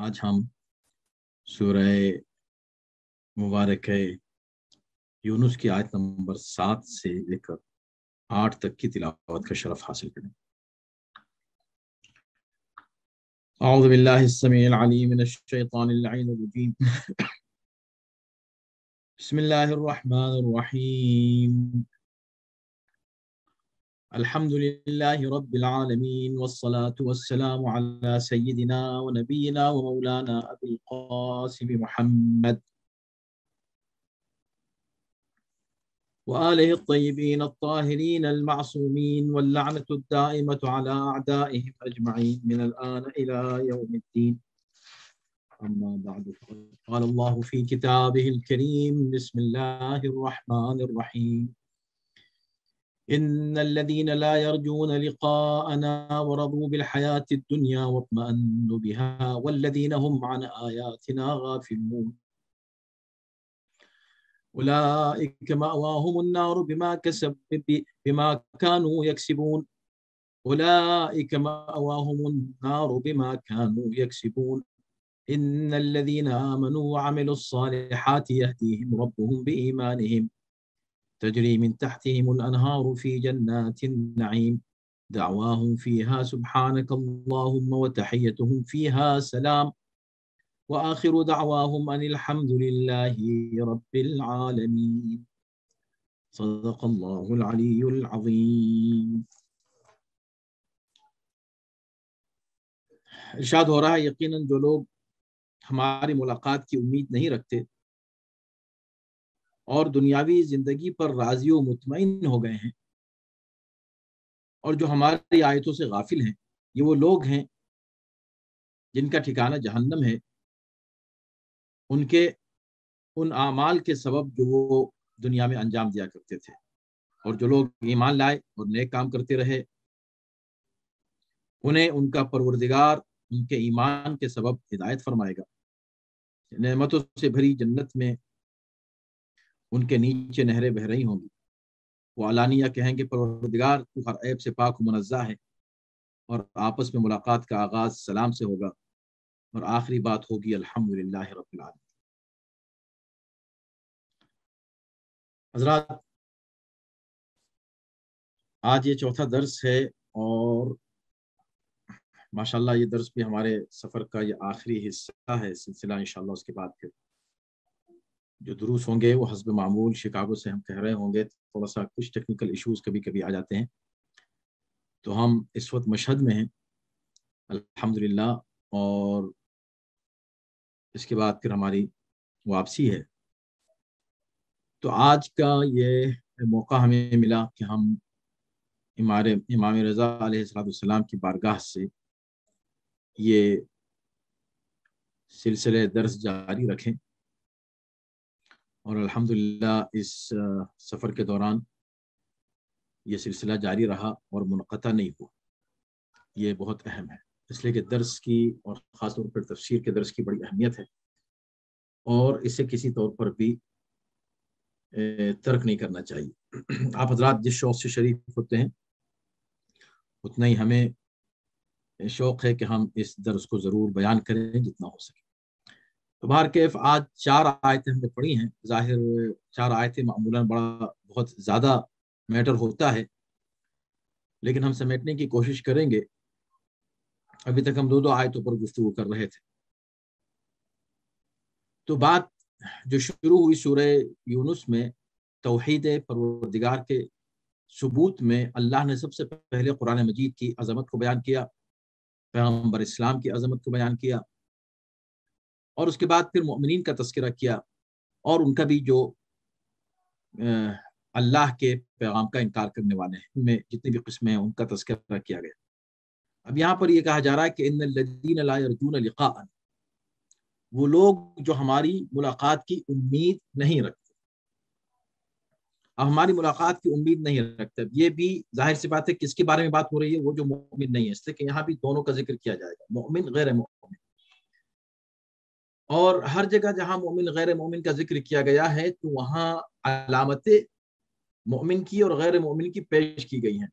آج ہم سورہ مبارک یونس کی آیت نمبر 7 سے لے کر 8 تک کی تلاوت کا شرف حاصل کریں۔ اعوذ باللہ السمیع العلیم من الشیطان اللعین الرجیم بسم اللہ الرحمن الرحیم الحمد للہ رب العالمین والصلاة والسلام علی سیدنا ونبینا ومولانا ابی القاسم محمد وآلہ الطیبین الطاہرین المعصومین واللعنة الدائمة على أعدائهم أجمعين من الآن إلى يوم الدين أما بعد فقد قال الله في كتابه الكريم بسم الله الرحمن الرحيم إن الذين لا يرجون لقاءنا ورضوا بالحياة الدنيا واطمأنوا بها والذين هم عن آياتنا غافلون أولئك مأواهم النار بما كانوا يكسبون أولئك مأواهم النار بما كانوا يكسبون إن الذين آمنوا وعملوا الصالحات يهديهم ربهم بإيمانهم تجري من تحتهم الأنهار في جنات النعيم دعواهم فيها سبحانك اللهم وتحيتهم فيها سلام وآخر دعواهم أن الحمد لله رب العالمين صدق الله العلي العظيم۔ ارشاد ہو رہا ہے یقیناً جو لوگ ہماری ملاقات کی امید نہیں رکھتے اور دنیاوی زندگی پر راضی و مطمئن ہو گئے ہیں اور جو ہماری آیتوں سے غافل ہیں، یہ وہ لوگ ہیں جن کا ٹھکانہ جہنم ہے، ان اعمال کے سبب جو وہ دنیا میں انجام دیا کرتے تھے، اور جو لوگ ایمان لائے اور نیک کام کرتے رہے انہیں ان کا پروردگار ان کے ایمان کے سبب ہدایت فرمائے گا، نعمتوں سے بھری جنت میں ان کے نیچے نہریں بہہ رہی ہوں گی۔ وہ علانیہ کہیں گے پروردگار تو ہر عیب سے پاک و منزہ ہے، اور آپس میں ملاقات کا آغاز سلام سے ہوگا اور آخری بات ہوگی الحمدللہ رب العالمین۔ حضرات، آج یہ چوتھا درس ہے اور ماشاءاللہ یہ درس بھی ہمارے سفر کا یہ آخری حصہ ہے سلسلہ۔ انشاءاللہ اس کے بعد پھر جو دروس ہوں گے وہ حسب معمول شکاگو سے ہم کہہ رہے ہوں گے، تھوڑا سا کچھ ٹیکنیکل ایشوز کبھی کبھی آ جاتے ہیں، تو ہم اس وقت مشہد میں ہیں الحمدللہ، اور اس کے بعد پھر ہماری واپسی ہے۔ تو آج کا یہ موقع ہمیں ملا کہ ہم امام رضا علیہ السلام کی بارگاہ سے یہ سلسلے درس جاری رکھیں، اور الحمدللہ اس سفر کے دوران یہ سلسلہ جاری رہا اور منقطع نہیں ہوا۔ یہ بہت اہم ہے، اس لیے کہ درس کی اور خاص طور پر تفسیر کے درس کی بڑی اہمیت ہے، اور اسے کسی طور پر بھی ترک نہیں کرنا چاہیے۔ آپ حضرات جس شوق سے شریک ہوتے ہیں اتنا ہی ہمیں شوق ہے کہ ہم اس درس کو ضرور بیان کریں جتنا ہو سکے۔ تو بہرکیف آج 4 آیتیں ہم نے پڑھی ہیں۔ ظاہر 4 آیتیں معمولاً بہت زیادہ میٹر ہوتا ہے، لیکن ہم سمیٹنے کی کوشش کریں گے۔ ابھی تک ہم 2 آیتوں پر گفتگو کر رہے تھے۔ تو بات جو شروع ہوئی سورہ یونس میں توحید پروردگار کے ثبوت میں، اللہ نے سب سے پہلے قرآن مجید کی عظمت کو بیان کیا، پیغمبر اسلام کی عظمت کو بیان کیا، اور اس کے بعد پھر مؤمنین کا تذکرہ کیا، اور ان کا بھی جو اللہ کے پیغام کا انکار کرنے والے ہیں، ان میں جتنی بھی قسمیں ہیں ان کا تذکرہ کیا گیا۔ اب یہاں پر یہ کہا جا رہا ہے کہ ان الذین لا یرجون لقاءنا، وہ لوگ جو ہماری ملاقات کی امید نہیں رکھتے۔ اب ہماری ملاقات کی امید نہیں رکھتے، یہ بھی ظاہر سی بات ہے کس کے بارے میں بات ہو رہی ہے؟ وہ جو مومن نہیں ہے، اس لیے کہ یہاں بھی دونوں کا ذکر کیا جائے گا، مومن غیر مومن۔ اور ہر جگہ جہاں مومن غیر مومن کا ذکر کیا گیا ہے تو وہاں علامت مومن کی اور غیر مومن کی پیش کی گئی ہیں۔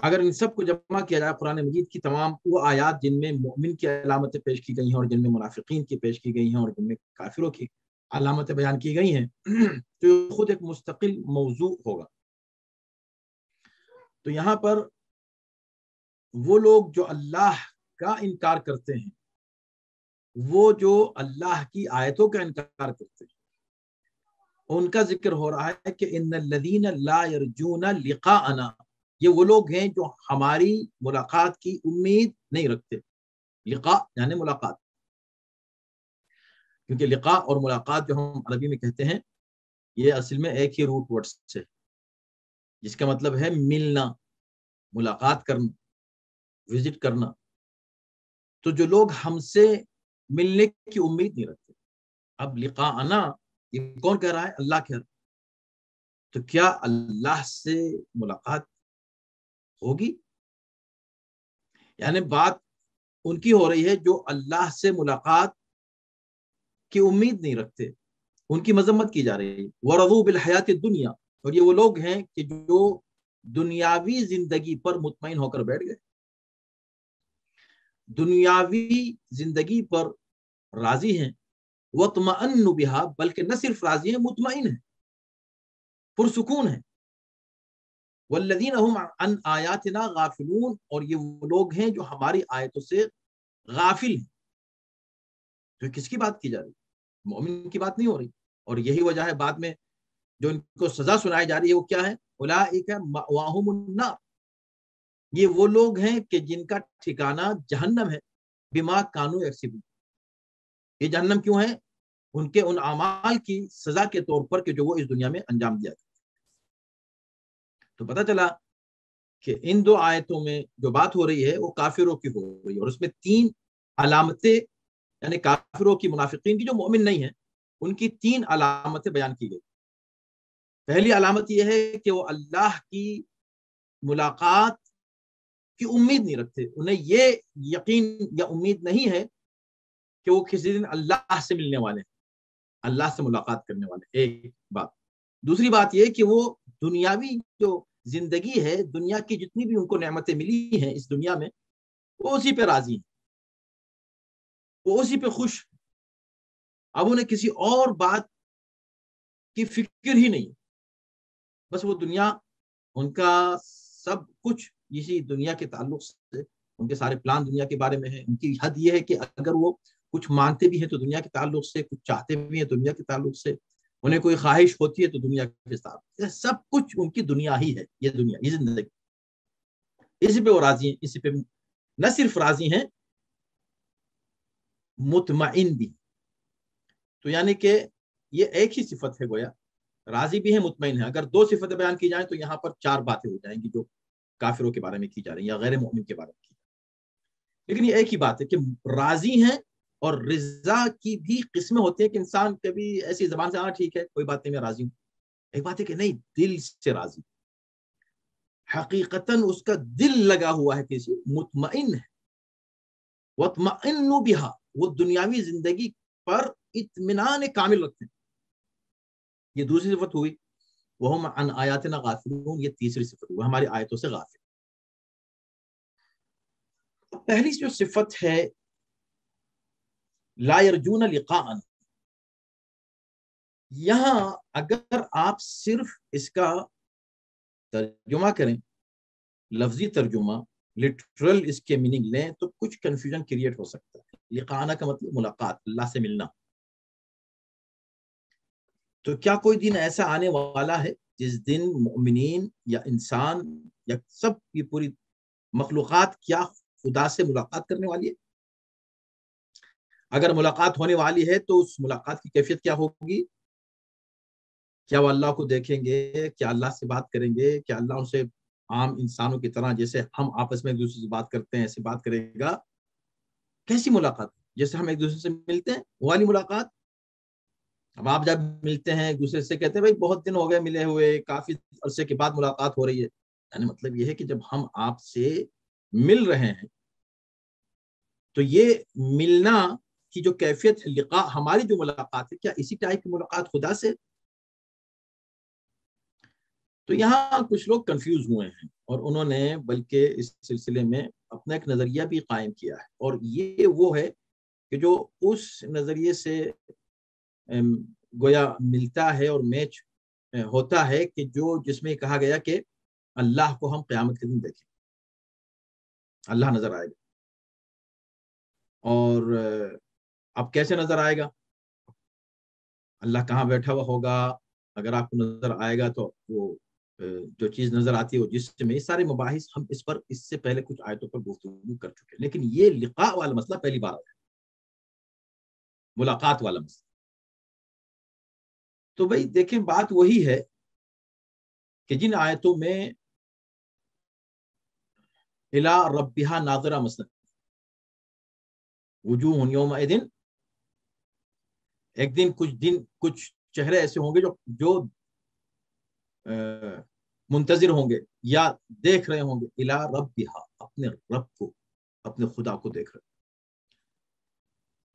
اگر ان سب کو جمع کیا جائے قرآن مجید کی تمام وہ آیات جن میں مومن کی علامتیں پیش کی گئی ہیں اور جن میں منافقین کی پیش کی گئی ہیں اور جن میں کافروں کی علامتیں بیان کی گئی ہیں تو یہ خود ایک مستقل موضوع ہوگا. تو یہاں پر وہ لوگ جو اللہ کا انکار کرتے ہیں، وہ جو اللہ کی آیتوں کا انکار کرتے ہیں، ان کا ذکر ہو رہا ہے کہ ان الذین لا یرجون لقاءنا، یہ وہ لوگ ہیں جو ہماری ملاقات کی امید نہیں رکھتے. لقاء یعنی ملاقات، کیونکہ لقاء اور ملاقات جو ہم عربی میں کہتے ہیں یہ اصل میں ایک ہی روٹ ورڈ سے، جس کا مطلب ہے ملنا، ملاقات کرنا، وزٹ کرنا. تو جو لوگ ہم سے ملنے کی امید نہیں رکھتے. اب لقاءنا یہ کون کہہ رہا ہے؟ اللہ کہہ رہا ہے. تو کیا اللہ سے ملاقات ہوگی؟ یعنی بات ان کی ہو رہی ہے جو اللہ سے ملاقات کی امید نہیں رکھتے، ان کی مذمت کی جا رہی ہے. وَرَضُوا بِالْحَيَاةِ الدُّنْيَا، اور یہ وہ لوگ ہیں کہ جو دنیاوی زندگی پر مطمئن ہو کر بیٹھ گئے، دنیاوی زندگی پر راضی ہیں. وَاطْمَأَنُّ بِهَا، بلکہ نہ صرف راضی ہیں، مطمئن ہیں، پرسکون ہیں. وَالَّذِينَ هُمْ عَنْ آيَاتِنَا غَافِلُونَ، اور یہ وہ لوگ ہیں جو ہماری آیتوں سے غافل ہیں. تو کس کی بات کی جا رہی ہے؟ مومن کی بات نہیں ہو رہی. اور یہی وجہ ہے بعد میں جو ان کو سزا سنائی جا رہی ہے وہ کیا ہے؟ اولئک مأواہم النار، یہ وہ لوگ ہیں کہ جن کا ٹھکانہ جہنم ہے. بما کانوا یکسبون، یہ جہنم کیوں ہے؟ ان کے ان اعمال کی سزا کے طور پر کہ جو وہ اس دنیا میں انجام دیا کرتے. تو پتہ چلا کہ ان دو آیتوں میں جو بات ہو رہی ہے وہ کافروں کی ہو رہی ہے، اور اس میں 3 علامتیں، یعنی کافروں کی، منافقین کی جو مومن نہیں ہیں، ان کی 3 علامتیں بیان کی گئی. پہلی علامت یہ ہے کہ وہ اللہ کی ملاقات کی امید نہیں رکھتے. انہیں یہ یقین یا امید نہیں ہے کہ وہ کسی دن اللہ سے ملنے والے ہیں، اللہ سے ملاقات کرنے والے. ایک بات. دوسری بات یہ کہ وہ دنیاوی جو زندگی ہے، دنیا کی جتنی بھی ان کو نعمتیں ملی ہیں اس دنیا میں، وہ اسی پہ راضی ہیں، وہ اسی پہ خوش. اب انہیں کسی اور بات کی فکر ہی نہیں، بس وہ دنیا، ان کا سب کچھ اسی دنیا کے تعلق سے، ان کے سارے پلان دنیا کے بارے میں ہیں. ان کی حد یہ ہے کہ اگر وہ کچھ مانگتے بھی ہیں تو دنیا کے تعلق سے، کچھ چاہتے بھی ہیں تو دنیا کے تعلق سے، انہیں کوئی خواہش ہوتی ہے تو دنیا کے ساتھ. سب کچھ ان کی دنیا ہی ہے، یہ دنیا، یہ زندگی، اسی پہ وہ راضی ہیں. اسی پہ نہ صرف راضی ہیں، مطمئن بھی. تو یعنی کہ یہ ایک ہی صفت ہے، گویا راضی بھی ہے، مطمئن ہے. اگر 2 صفتیں بیان کی جائیں تو یہاں پر 4 باتیں ہو جائیں گی جو کافروں کے بارے میں کی جا رہی ہیں یا غیر مومن کے بارے میں کی جا رہی ہیں. لیکن یہ ایک ہی بات ہے کہ راضی ہیں. اور رضا کی بھی قسمیں ہوتی ہیں کہ انسان کبھی ایسی زبان سے ہاں ٹھیک ہے کوئی بات نہیں میں راضی ہوں. ایک بات ہے کہ نہیں، دل سے راضی، حقیقتاً اس کا دل لگا ہوا ہے کسی، مطمئن ہے. وَاطْمَأَنُّ بِهَا، وہ دنیاوی زندگی پر اطمینان کامل رکھتے ہیں. یہ دوسری صفت ہوئی. وَهُمْ عَنْ آیَاتِنَا غَافِلُونَ، یہ تیسری صفت ہوئی، ہماری آیتوں سے غافل. پہلی جو صفت ہے لا یرجون لقاءنا، یہاں اگر آپ صرف اس کا ترجمہ کریں، لفظی ترجمہ، لٹرل اس کے میننگ لیں تو کچھ کنفیوژن کریٹ ہو سکتا ہے. لقاءنا کا مطلب ملاقات، اللہ سے ملنا. تو کیا کوئی دن ایسا آنے والا ہے جس دن مومنین یا انسان یا سب کی پوری مخلوقات کیا خدا سے ملاقات کرنے والی ہے؟ اگر ملاقات ہونے والی ہے تو اس ملاقات کی کیفیت کیا ہوگی؟ کیا وہ اللہ کو دیکھیں گے؟ کیا اللہ سے بات کریں گے؟ کیا اللہ ان سے عام انسانوں کی طرح جیسے ہم آپس میں ایک دوسرے سے بات کرتے ہیں ایسے بات کرے گا؟ کیسی ملاقات؟ جیسے ہم ایک دوسرے سے ملتے ہیں وہ والی ملاقات. اب آپ جب ملتے ہیں ایک دوسرے سے کہتے ہیں بھائی بہت دن ہو گئے ملے ہوئے، کافی عرصے کے بعد ملاقات ہو رہی ہے. یعنی مطلب یہ ہے کہ جب ہم آپ سے مل رہے ہیں تو یہ ملنا کی جو کیفیت ہے، لقاء، ہماری جو ملاقات ہے، کیا اسی ٹائپ کی ملاقات خدا سے؟ تو یہاں کچھ لوگ کنفیوز ہوئے ہیں اور انہوں نے بلکہ اس سلسلے میں اپنا ایک نظریہ بھی قائم کیا ہے، اور یہ وہ ہے کہ جو اس نظریے سے گویا ملتا ہے اور میچ ہوتا ہے، کہ جس میں کہا گیا کہ اللہ کو ہم قیامت کے دن دیکھیں، اللہ نظر آئے گا۔ اور اب کیسے نظر آئے گا؟ اللہ کہاں بیٹھا ہوا ہوگا؟ اگر آپ کو نظر آئے گا تو وہ جو چیز نظر آتی ہے وہ جسم میں، یہ سارے مباحث ہم اس سے پہلے کچھ آیتوں پر گفتگو کر چکے ہیں، لیکن یہ لقاء والا مسئلہ پہلی بار آیا، ملاقات والا مسئلہ۔ تو بھائی دیکھیں، بات وہی ہے کہ جن آیتوں میں الی ربہا ناظرہ مثلا، وجوہ یومئذ، ایک دن کچھ چہرے ایسے ہوں گے جو منتظر ہوں گے یا دیکھ رہے ہوں گے الی ربہا، اپنے رب کو، اپنے خدا کو دیکھ رہے۔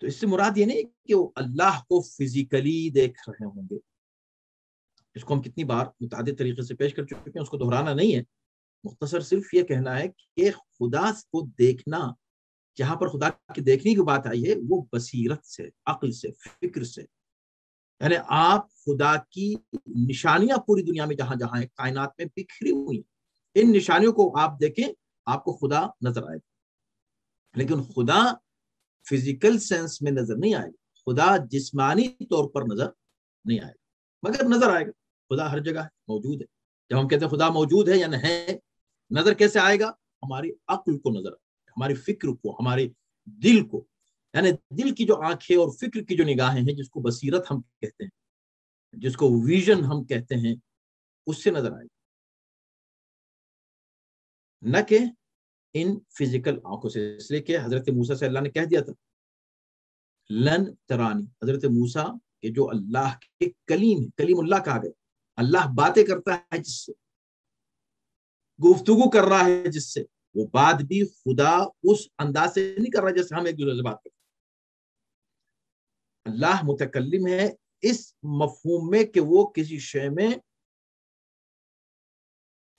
تو اس سے مراد یہ نہیں کہ وہ اللہ کو فزیکلی دیکھ رہے ہوں گے، اس کو ہم کتنی بار متعدد طریقے سے پیش کر چکے ہیں، اس کو دہرانا نہیں ہے، مختصر صرف یہ کہنا ہے کہ خدا کو دیکھنا، جہاں پر خدا کی دیکھنے کی بات آئی ہے وہ بصیرت سے، عقل سے، فکر سے، یعنی آپ خدا کی نشانیاں پوری دنیا میں جہاں جہاں ہیں، کائنات میں بکھری ہوئی ہیں، ان نشانیوں کو آپ دیکھیں، آپ کو خدا نظر آئے گا۔ لیکن خدا فزیکل سینس میں نظر نہیں آئے گا، خدا جسمانی طور پر نظر نہیں آئے گا، مگر نظر آئے گا۔ خدا ہر جگہ ہے، موجود ہے۔ جب ہم کہتے ہیں خدا موجود ہے یعنی ہے، نظر کیسے آئے گا؟ ہماری عقل کو نظر آئے گا، ہماری فکر کو، ہمارے دل کو، یعنی دل کی جو آنکھیں اور فکر کی جو نگاہیں ہیں، جس کو بصیرت ہم کہتے ہیں، جس کو ویژن ہم کہتے ہیں، اس سے نظر آئے گا، نہ کہ ان فزیکل آنکھوں سے۔ اس لیے کہ حضرت موسیٰ سے اللہ نے کہہ دیا تھا لن ترانی، حضرت موسیٰ کہ جو اللہ کے کلیم ہے، کلیم اللہ کہا گیا، اللہ باتیں کرتا ہے جس سے، گفتگو کر رہا ہے جس سے، وہ بات بھی خدا اس انداز سے نہیں کر رہا جیسے ہم ایک دوسرے سے بات کرتے ہیں۔ اللہ متکلم ہے اس مفہوم میں کہ وہ کسی شے میں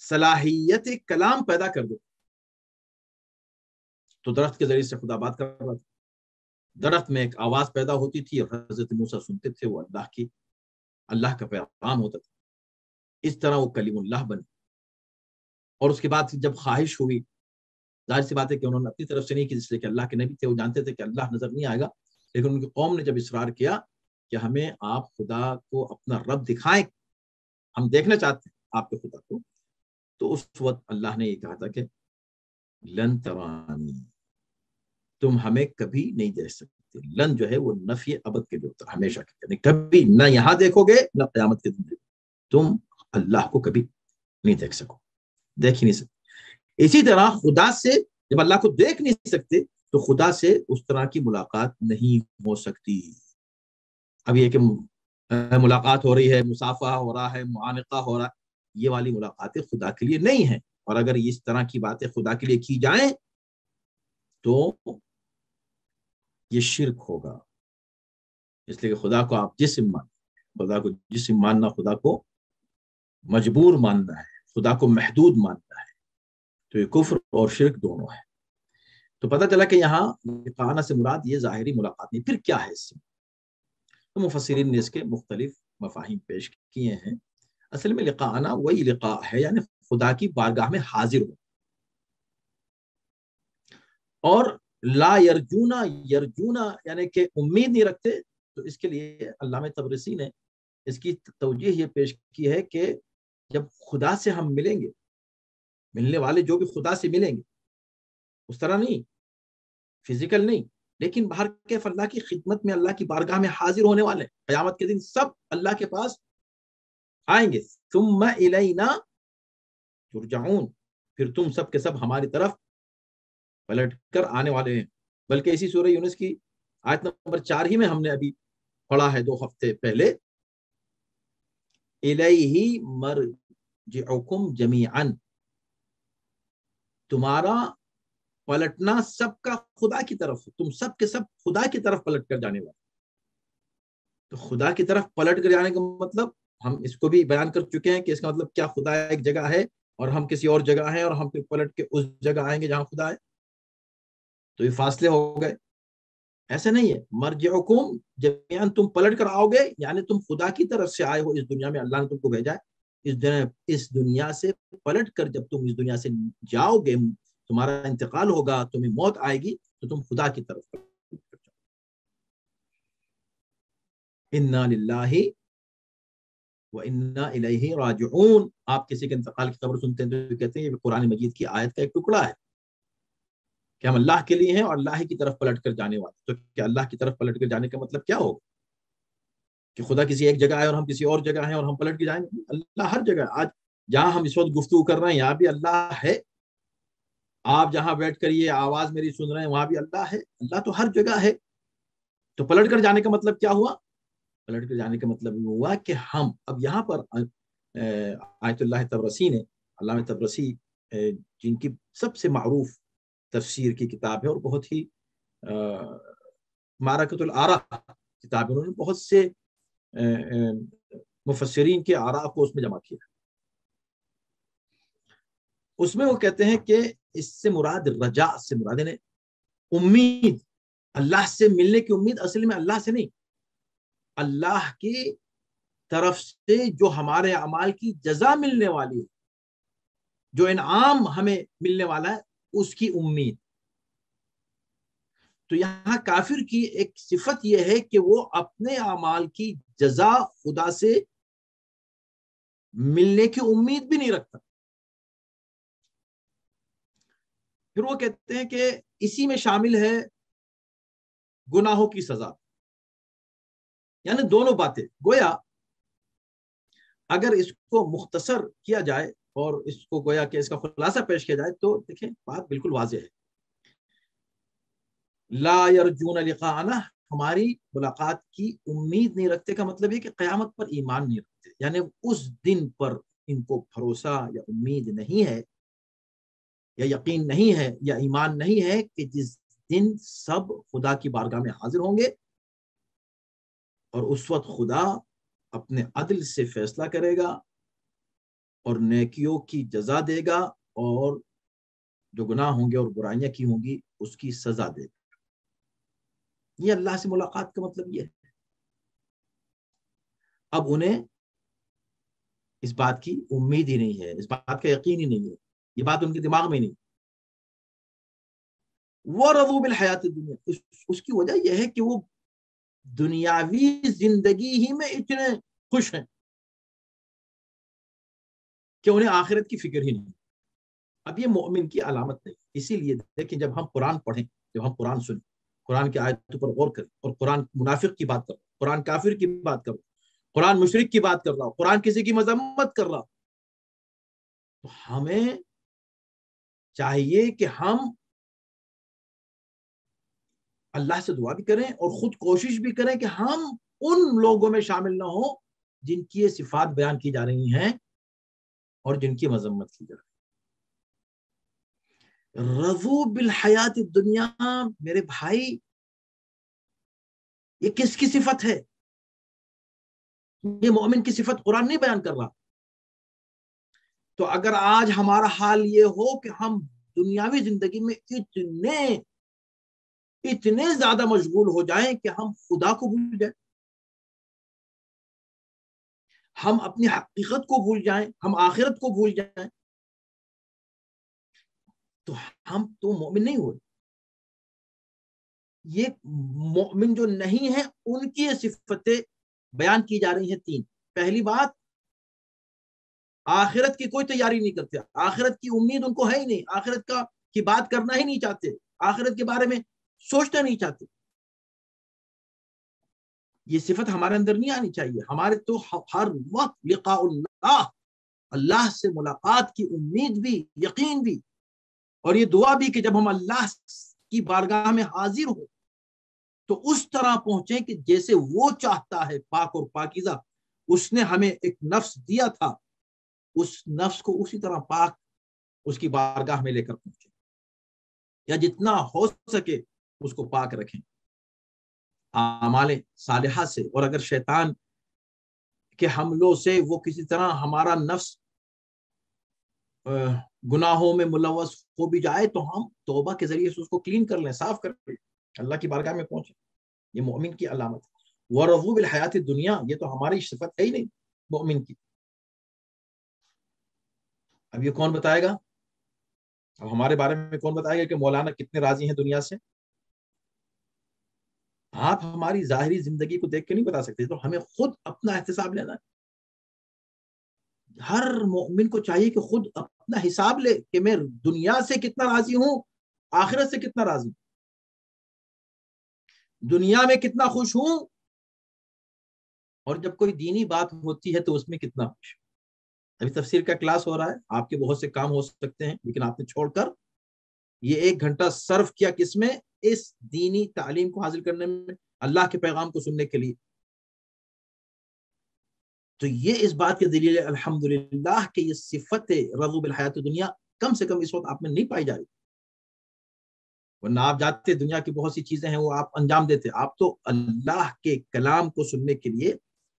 صلاحیت کلام پیدا کر دے۔ تو درخت کے ذریعے سے خدا بات کر رہا تھا، درخت میں ایک آواز پیدا ہوتی تھی اور حضرت موسیٰ سنتے تھے، وہ اللہ کا پیغام ہوتا تھا۔ اس طرح وہ کلیم اللہ بنے، اور اس کے بعد جب خواہش ہوئی، ظاہر سی بات ہے کہ انہوں نے اپنی طرف سے نہیں کی، اس لیے کہ اللہ کے نبی تھے، وہ جانتے تھے کہ اللہ نظر نہیں آئے گا، لیکن ان کی قوم نے جب اصرار کیا کہ ہمیں آپ خدا کو اپنا رب دکھائیں، ہم دیکھنا چاہتے ہیں آپ کے خدا کو، تو اس وقت اللہ نے یہ کہا تھا کہ لن ترانی، تم ہمیں کبھی نہیں دیکھ سکتے۔ لن جو ہے وہ نفی ابد کے لیے ہوتا ہے، ہمیشہ کے، یعنی کبھی نہ یہاں دیکھو گے نہ قیامت کے دن دیکھو گے، تم اللہ کو کبھی نہیں دیکھ سکو، دیکھ ہی نہیں سکتے۔ اسی طرح خدا سے جب اللہ کو دیکھ نہیں سکتے تو خدا سے اس طرح کی ملاقات نہیں ہو سکتی۔ اب یہ کہ ملاقات ہو رہی ہے، مصافحہ ہو رہا ہے، معانقہ ہو رہا ہے، یہ والی ملاقاتیں خدا کے لیے نہیں ہیں، اور اگر اس طرح کی باتیں خدا کے لیے کی جائیں تو یہ شرک ہوگا، اس لیے کہ خدا کو آپ جسم مانیں، خدا کو جسم ماننا خدا کو مجبور ماننا ہے، خدا کو محدود ماننا ہے، تو یہ کفر اور شرک دونوں ہے۔ تو پتہ چلا کہ یہاں لقاءنا سے مراد یہ ظاہری ملاقات نہیں، پھر کیا ہے اس سے؟ تو مفسرین نے اس کے مختلف مفاہیم پیش کیے ہیں۔ اصل میں لقاءنا وہی لقاء ہے، یعنی خدا کی بارگاہ میں حاضر ہو، اور لا یرجونا، یرجونا یعنی کہ امید نہیں رکھتے، تو اس کے لیے علامہ طبرسی نے اس کی توجیہ یہ پیش کی ہے کہ جب خدا سے ہم ملیں گے، ملنے والے جو بھی خدا سے ملیں گے، اس طرح نہیں، فزیکل نہیں، لیکن باہر کے اللہ کی خدمت میں، اللہ کی بارگاہ میں حاضر ہونے والے، قیامت کے دن سب اللہ کے پاس آئیں گے۔ ثم الینا ترجعون، پھر تم سب کے سب ہماری طرف پلٹ کر آنے والے ہیں۔ بلکہ اسی سورہ یونس کی آیت نمبر 4 ہی میں ہم نے ابھی پڑھا ہے 2 ہفتے پہلے، الیہ مرجعکم جمیعا، تمہارا پلٹنا سب کا خدا کی طرف، تم سب کے سب خدا کی طرف پلٹ کر جانے والے۔ تو خدا کی طرف پلٹ کر جانے کا مطلب ہم اس کو بھی بیان کر چکے ہیں کہ اس کا مطلب کیا خدا ایک جگہ ہے اور ہم کسی اور جگہ ہیں اور ہم پھر پلٹ کے اس جگہ آئیں گے جہاں خدا ہے، تو یہ فاصلے ہو گئے. ایسا نہیں ہے. مرجعکم جمیعاً تم پلٹ کر آؤ گے، یعنی تم خدا کی طرف سے آئے ہو اس دنیا میں، اللہ نے تم کو بھیجا ہے اس دنیا سے پلٹ کر. جب تم اس دنیا سے جاؤ گے، تمہارا انتقال ہوگا، تمہیں موت آئے گی، تو تم خدا کی طرف پلٹ کر جاؤ. انا للہ و انا الیہ راجعون. آپ کسی کے انتقال کی خبر سنتے ہیں تو کہتے ہیں یہ قرآن مجید کی آیت کا ایک ٹکڑا ہے کہ ہم اللہ کے لیے ہیں اور اللہ کی طرف پلٹ کر جانے والے. تو کیا اللہ کی طرف پلٹ کر جانے کا مطلب کیا ہوگا؟ کہ خدا کسی ایک جگہ ہے اور ہم کسی اور جگہ ہیں اور ہم پلٹ کے جائیں گے؟ اللہ ہر جگہ. آج جہاں ہم اس وقت گفتگو کر رہے ہیں یہاں بھی اللہ ہے. آپ جہاں بیٹھ کر یہ آواز میری سن رہے ہیں وہاں بھی اللہ ہے. اللہ تو ہر جگہ ہے. تو پلٹ کر جانے کا مطلب کیا ہوا؟ پلٹ کر جانے کا مطلب یہ ہوا کہ ہم اب یہاں پر آیت اللہ تبرسی نے، علامہ تبرسی جن کی سب سے معروف تفسیر کی کتاب ہے اور بہت ہی معرکۃ الآراء کتاب ہے، انہوں نے بہت سے مفسرین کے آراء کو اس میں جمع کیا. اس میں وہ کہتے ہیں کہ اس سے مراد رجاء سے مراد ہے امید، اللہ سے ملنے کی امید. اصل میں اللہ سے نہیں، اللہ کی طرف سے جو ہمارے اعمال کی جزا ملنے والی ہے، جو انعام ہمیں ملنے والا ہے، اس کی امید. تو یہاں کافر کی ایک صفت یہ ہے کہ وہ اپنے اعمال کی جزا خدا سے ملنے کی امید بھی نہیں رکھتا. پھر وہ کہتے ہیں کہ اسی میں شامل ہے گناہوں کی سزا. یعنی دونوں باتیں گویا اگر اس کو مختصر کیا جائے اور اس کو گویا کہ اس کا خلاصہ پیش کیا جائے تو دیکھیں بات بالکل واضح ہے. لا یرجون لقاءنا، ہماری ملاقات کی امید نہیں رکھتے کا مطلب یہ کہ قیامت پر ایمان نہیں رکھتے. یعنی اس دن پر ان کو بھروسہ یا امید نہیں ہے یا یقین نہیں ہے یا ایمان نہیں ہے کہ جس دن سب خدا کی بارگاہ میں حاضر ہوں گے اور اس وقت خدا اپنے عدل سے فیصلہ کرے گا اور نیکیوں کی جزا دے گا اور جو گناہ ہوں گے اور برائیاں کی ہوں گی اس کی سزا دے گا. یہ اللہ سے ملاقات کا مطلب یہ ہے. اب انہیں اس بات کی امید ہی نہیں ہے، اس بات کا یقین ہی نہیں ہے، یہ بات ان کے دماغ میں نہیں. وہ رضو بالحیات الدنیا، اس کی وجہ یہ ہے کہ وہ دنیاوی زندگی ہی میں اتنے خوش ہیں کہ انہیں آخرت کی فکر ہی نہیں. اب یہ مومن کی علامت نہیں. اسی لیے دیکھیں جب ہم قرآن پڑھیں، جب ہم قرآن سنیں، قرآن کی آیتوں پر غور کریں اور قرآن منافق کی بات کرو، قرآن کافر کی بات کرو، قرآن مشرک کی بات کر رہا ہو، قرآن کسی کی مذمت کر رہا ہو، تو ہمیں چاہیے کہ ہم اللہ سے دعا بھی کریں اور خود کوشش بھی کریں کہ ہم ان لوگوں میں شامل نہ ہوں جن کی یہ صفات بیان کی جا رہی ہیں اور جن کی مذمت کی جا رہی ہے. رضو بالحیات الدنیا، میرے بھائی یہ کس کی صفت ہے؟ یہ مومن کی صفت قرآن نہیں بیان کر رہا. تو اگر آج ہمارا حال یہ ہو کہ ہم دنیاوی زندگی میں اتنے زیادہ مشغول ہو جائیں کہ ہم خدا کو بھول جائیں، ہم اپنی حقیقت کو بھول جائیں، ہم آخرت کو بھول جائیں، تو ہم تو مومن نہیں ہوئے. یہ مومن جو نہیں ہے ان کی صفتیں بیان کی جا رہی ہیں تین. پہلی بات، آخرت کی کوئی تیاری نہیں کرتے، آخرت کی امید ان کو ہے ہی نہیں، آخرت کی بات کرنا ہی نہیں چاہتے، آخرت کے بارے میں سوچنا نہیں چاہتے. یہ صفت ہمارے اندر نہیں آنی چاہیے. ہمارے تو ہر وقت لقاء اللہ، اللہ سے ملاقات کی امید بھی، یقین بھی، اور یہ دعا بھی کہ جب ہم اللہ کی بارگاہ میں حاضر ہو تو اس طرح پہنچیں کہ جیسے وہ چاہتا ہے، پاک اور پاکیزہ. اس نے ہمیں ایک نفس دیا تھا، اس نفس کو اسی طرح پاک اس کی بارگاہ میں لے کر پہنچے، یا جتنا ہو سکے اس کو پاک رکھیں اعمال صالحہ سے. اور اگر شیطان کے حملوں سے وہ کسی طرح ہمارا نفس گناہوں میں ملوث ہو بھی جائے تو ہم توبہ کے ذریعے سے اس کو کلین کر لیں، صاف کر لیں، اللہ کی بارگاہ میں پہنچے. یہ مومن کی علامت ہے. وَرَضُوا بِالْحَيَاةِ الدُّنْيَا، یہ تو ہماری صفت ہے ہی نہیں مومن کی. اب یہ کون بتائے گا؟ اب ہمارے بارے میں کون بتائے گا کہ مولانا کتنے راضی ہیں دنیا سے؟ آپ ہماری ظاہری زندگی کو دیکھ کے نہیں بتا سکتے، تو ہمیں خود اپنا احتساب لینا ہے. ہر مومن کو چاہیے کہ خود اپنا حساب لے کہ میں دنیا سے کتنا راضی ہوں، آخرت سے کتنا راضی ہوں، دنیا میں کتنا خوش ہوں، اور جب کوئی دینی بات ہوتی ہے تو اس میں کتنا خوش. ابھی تفسیر کا کلاس ہو رہا ہے، آپ کے بہت سے کام ہو سکتے ہیں، لیکن آپ نے چھوڑ کر یہ 1 گھنٹہ صرف کیا کس میں؟ اس دینی تعلیم کو حاصل کرنے میں، اللہ کے پیغام کو سننے کے لیے. تو یہ اس بات کے دلیل ہے الحمدللہ کہ یہ صفت رضو بالحیات دنیا کم سے کم اس وقت آپ میں نہیں پائی جا رہی. ورنہ آپ جاتے دنیا کی بہت سی چیزیں ہیں وہ آپ انجام دیتے. آپ تو اللہ کے کلام کو سننے کے لیے،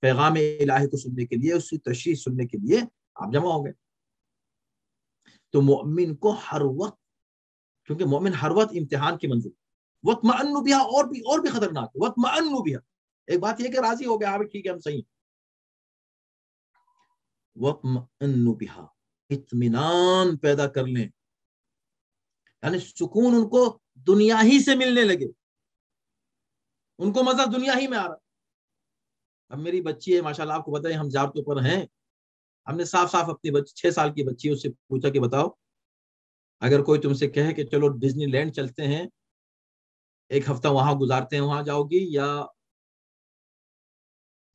پیغام الہی کو سننے کے لیے، اس کی تشریح سننے کے لیے آپ جمع ہو گئے. تو مومن کو ہر وقت، کیونکہ مومن ہر وقت امتحان کی منزل، وَاطْمَأَنُّ بِهَا اور بھی خطرناک، وَاطْمَأَنُّ بِهَا. ایک بات یہ کہ راضی ہو گیا، ٹھیک ہے ہم صحیح. وَاطْمَأَنُّ بِهَا، اطمینان پیدا کر لیں، یعنی سکون ان کو دنیا ہی سے ملنے لگے، ان کو مزہ دنیا ہی میں آ رہا. اب میری بچی ہے ماشاءاللہ، آپ کو پتہ ہے ہم زیارتوں پر ہیں. ہم نے صاف صاف اپنی بچی 6 سال کی بچی اس سے پوچھا کہ بتاؤ اگر کوئی تم سے کہے کہ چلو ڈزنی لینڈ چلتے ہیں، 1 ہفتہ وہاں گزارتے ہیں، وہاں جاؤ گی، یا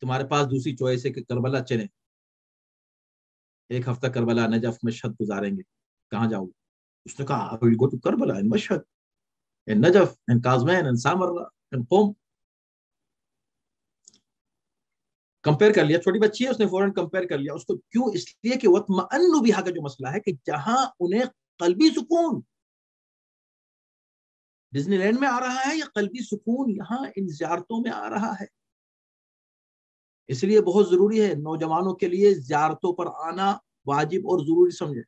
تمہارے پاس دوسری چوائس ہے کہ کربلا چلیں، 1 ہفتہ کربلا نجف مشہد گزاریں گے، کہاں جاؤ گے؟ اس نے کہا I will go to Karbala and Mashhad and Najaf and Kazman and Samarra and Qom. Compare کر لیا، چھوٹی بچی ہے، اس نے فوراً کمپیئر کر لیا. اس کو کیوں؟ اس لیے کہ وَاطْمَأَنُّ بِهَا کا جو مسئلہ ہے کہ جہاں انہیں قلبی سکون ڈزنی لینڈ میں آ رہا ہے، یا قلبی سکون یہاں ان زیارتوں میں آ رہا ہے. اس لیے بہت ضروری ہے نوجوانوں کے لیے زیارتوں پر آنا واجب اور ضروری سمجھے.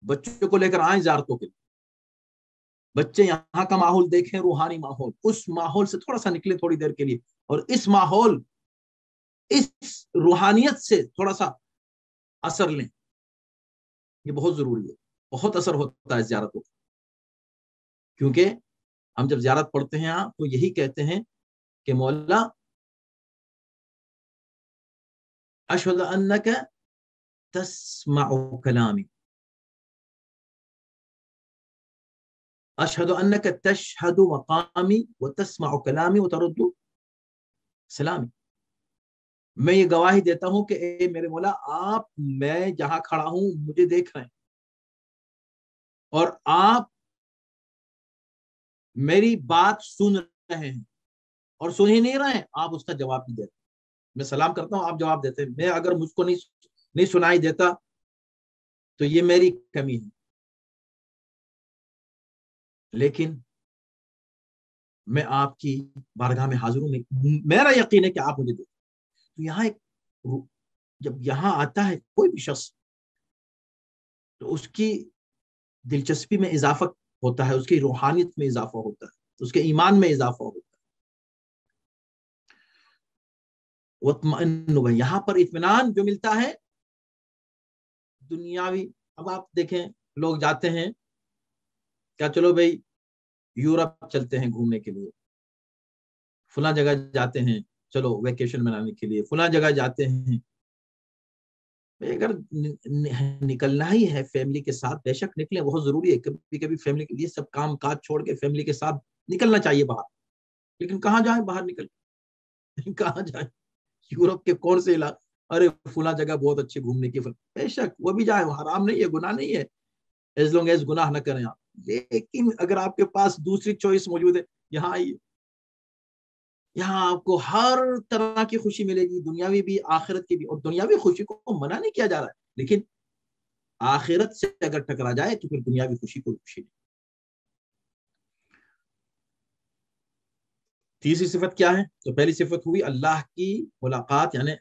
بچوں کو لے کر آئیں زیارتوں کے لیے، بچے یہاں کا ماحول دیکھیں، روحانی ماحول، اس ماحول سے تھوڑا سا نکلے تھوڑی دیر کے لیے، اور اس ماحول، اس روحانیت سے تھوڑا سا اثر لیں. یہ بہت ضروری ہے، بہت اثر ہوتا ہے زیارتوں کا. کیونکہ ہم جب زیارت پڑھتے ہیں تو یہی کہتے ہیں کہ مولا اشہد انک تسمع کلامی، اشہد انک تشہد مقامی وتسمع کلامی وترد سلامی. میں یہ گواہی دیتا ہوں کہ اے میرے مولا، آپ، میں جہاں کھڑا ہوں مجھے دیکھ رہے ہیں، اور آپ میری بات سن رہے ہیں، اور سن ہی نہیں رہے ہیں، آپ اس کا جواب نہیں دیتے. میں سلام کرتا ہوں، آپ جواب دیتے ہیں. میں اگر مجھ کو نہیں سنائی دیتا تو یہ میری کمی ہے، لیکن میں آپ کی بارگاہ میں حاضر ہوں، میرا یقین ہے کہ آپ مجھے دیکھیں. تو یہاں جب یہاں آتا ہے کوئی بھی شخص تو اس کی دلچسپی میں اضافہ ہوتا ہے، اس کی روحانیت میں اضافہ ہوتا ہے، اس کے ایمان میں اضافہ ہوتا ہے. وَاطْمَأَنُّ، یہاں پر اطمینان جو ملتا ہے دنیاوی. اب آپ دیکھیں لوگ جاتے ہیں، کیا چلو بھائی یورپ چلتے ہیں گھومنے کے لیے، فلاں جگہ جاتے ہیں، چلو ویکیشن منانے کے لیے فلاں جگہ جاتے ہیں. اگر نکلنا ہی ہے فیملی کے ساتھ، بے شک نکلیں، بہت ضروری ہے. کبھی کبھی فیملی کے لیے سب کام کاج چھوڑ کے فیملی کے ساتھ نکلنا چاہیے باہر. لیکن کہاں جائیں باہر نکل کہاں جائیں؟ یورپ کے کون سے علاقے؟ ارے فلاں جگہ بہت اچھی گھومنے کی، بے شک وہ بھی جائیں، حرام نہیں ہے، گناہ نہیں ہے، ایز لانگ ایز گناہ نہ کریں آپ. لیکن اگر آپ کے پاس دوسری چوائس موجود ہے، یہاں آئیے، یہاں آپ کو ہر طرح کی خوشی ملے گی، دنیاوی بھی آخرت کی بھی. اور دنیاوی خوشی کو منع نہیں کیا جا رہا ہے، لیکن آخرت سے اگر ٹکرا جائے تو پھر دنیاوی خوشی کو خوشی نہیں. تیسری صفت کیا ہے؟ تو پہلی صفت ہوئی اللہ کی ملاقات، یعنی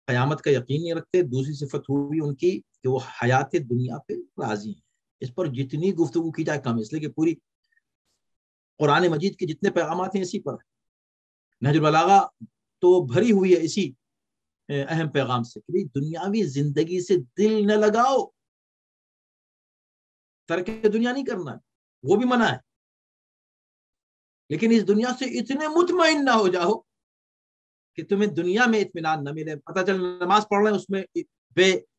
قیامت کا یقین نہیں رکھتے. دوسری صفت ہوئی ان کی کہ وہ حیات دنیا پہ راضی ہیں. اس پر جتنی گفتگو کی جائے کم، اس لیے کہ پوری قرآن مجید کے جتنے پیغامات ہیں اسی پر ہے. نہج البلاغہ تو بھری ہوئی ہے اسی اہم پیغام سے کہ دنیاوی زندگی سے دل نہ لگاؤ. ترک دنیا نہیں کرنا، وہ بھی منع ہے، لیکن اس دنیا سے اتنے مطمئن نہ ہو جاؤ کہ تمہیں دنیا میں اطمینان نہ ملے. پتہ چل نماز پڑھ رہے ہیں اس میں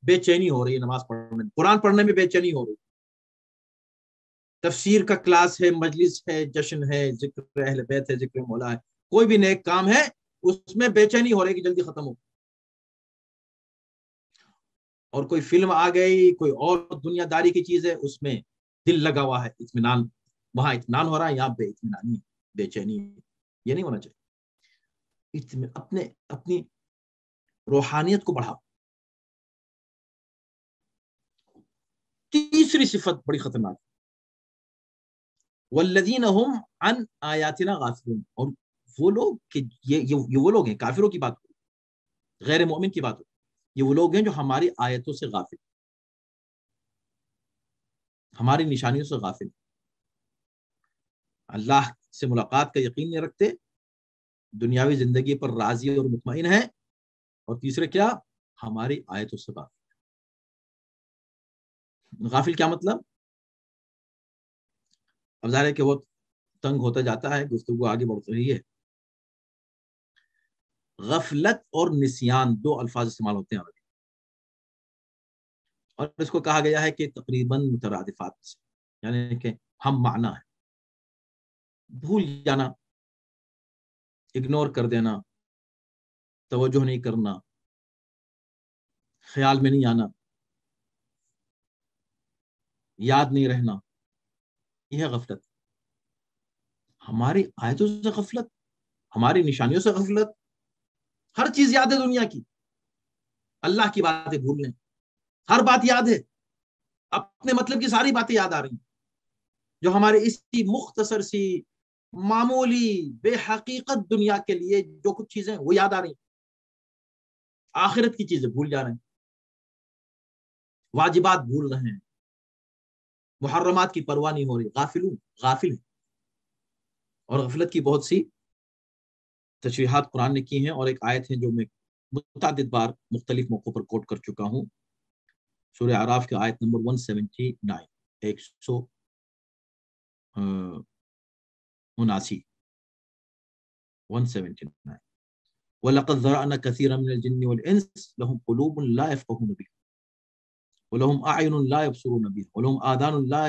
بے چینی ہو رہی ہے، نماز پڑھنے میں، قرآن پڑھنے میں بے چینی ہو رہی ہے، تفسیر کا کلاس ہے، مجلس ہے، جشن ہے، ذکر اہل بیت ہے، ذکر مولا ہے، کوئی بھی نیک کام ہے اس میں بے چینی ہو رہی ہے کہ جلدی ختم ہو. اور کوئی فلم آ گئی، کوئی اور دنیا داری کی چیز ہے، اس میں دل لگا ہوا ہے، اطمینان، وہاں اطمینان ہو رہا ہے، یہاں بے اطمینانی، بے چینی. یہ نہیں ہونا چاہیے. اپنی روحانیت کو بڑھاؤ. تیسری صفت بڑی خطرناک، والذین هم عن آیاتنا غافلون. اور وہ لوگ کہ یہ وہ لوگ ہیں، کافروں کی بات ہو، غیر مومن کی بات ہو، یہ وہ لوگ ہیں جو ہماری آیتوں سے غافل، ہماری نشانیوں سے غافل، اللہ سے ملاقات کا یقین نہیں رکھتے، دنیاوی زندگی پر راضی اور مطمئن ہے، اور تیسرے کیا، ہماری آیتوں سے غافل. غافل کیا مطلب؟ اب ظاہر ہے کہ وہ تنگ ہوتا جاتا ہے، گفتگو آگے بڑھ رہی ہے. غفلت اور نسیان دو الفاظ استعمال ہوتے ہیں عربی، اور اس کو کہا گیا ہے کہ تقریباً مترادفات سے، یعنی کہ ہم معنی ہے. بھول جانا، اگنور کر دینا، توجہ نہیں کرنا، خیال میں نہیں آنا، یاد نہیں رہنا، یہ ہے غفلت. ہماری آیتوں سے غفلت، ہماری نشانیوں سے غفلت. ہر چیز یاد ہے دنیا کی، اللہ کی باتیں بھول لیں. ہر بات یاد ہے، اپنے مطلب کی ساری باتیں یاد آ رہی ہیں، جو ہمارے اسی مختصر سی معمولی بے حقیقت دنیا کے لیے جو کچھ چیزیں وہ یاد آ رہی ہیں. آخرت کی چیزیں بھول جا رہے ہیں، واجبات بھول رہے ہیں، محرمات کی پرواہ نہیں ہو رہی. غافل ہیں. اور غفلت کی بہت سی تشریحات قرآن نے کی ہیں، اور ایک آیت ہے جو میں متعدد بار مختلف موقعوں پر کوٹ کر چکا ہوں، سورہ اعراف کی آیت نمبر 179، 179. وَلَقَدْ ذَرَأْنَا كَثِيرًا مِنَ الْجِنِّ وَالْإِنسِ لَهُمْ قُلُوبٌ لَا يَفْقَهُونَ بِهَا وَلَهُمْ أَعْيُنٌ لَا يُبْصِرُونَ بِهَا وَلَهُمْ آذَانٌ لَا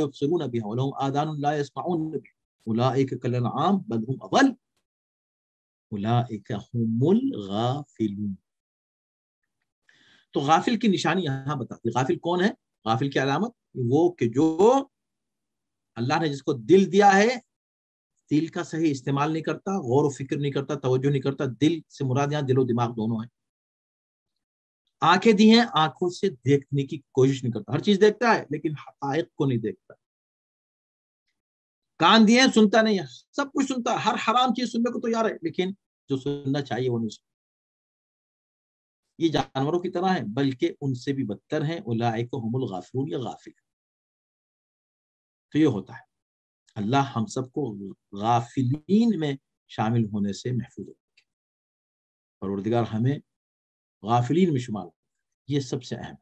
يُبْصِرُونَ بِهَا وَلَهُمْ آذَانٌ لَا يَسْمَعُونَ بِهَا أُولَٰئِكَ كَالْأَنْعَامِ بَلْ هُمْ أَضَلُّ أُولَٰئِكَ هُمُ الْغَافِلُونَ. تو غافل کی نشانی یہاں بتاتی. غافل کون ہے؟ غافل کی علامت وہ کہ جو اللہ نے جس کو دل دیا ہے، دل کا صحیح استعمال نہیں کرتا، غور و فکر نہیں کرتا، توجہ نہیں کرتا. دل سے مراد یہاں دل و دماغ دونوں ہیں. آنکھیں دی ہیں، آنکھوں سے دیکھنے کی کوشش نہیں کرتا، ہر چیز دیکھتا ہے لیکن حقائق کو نہیں دیکھتا. کان دیے ہیں، سنتا نہیں ہے، سب کچھ سنتا ہے، ہر حرام چیز سننے کو تیار ہے، لیکن جو سننا چاہیے وہ نہیں سنتا. یہ جانوروں کی طرح ہیں، بلکہ ان سے بھی بدتر ہیں. اولئک هم الغافلون، یہ غافل. تو یہ ہوتا ہے. اللہ ہم سب کو غافلین میں شامل ہونے سے محفوظ رکھے. پروردگار ہمیں غافلین میں شمار، یہ سب سے اہم ہے.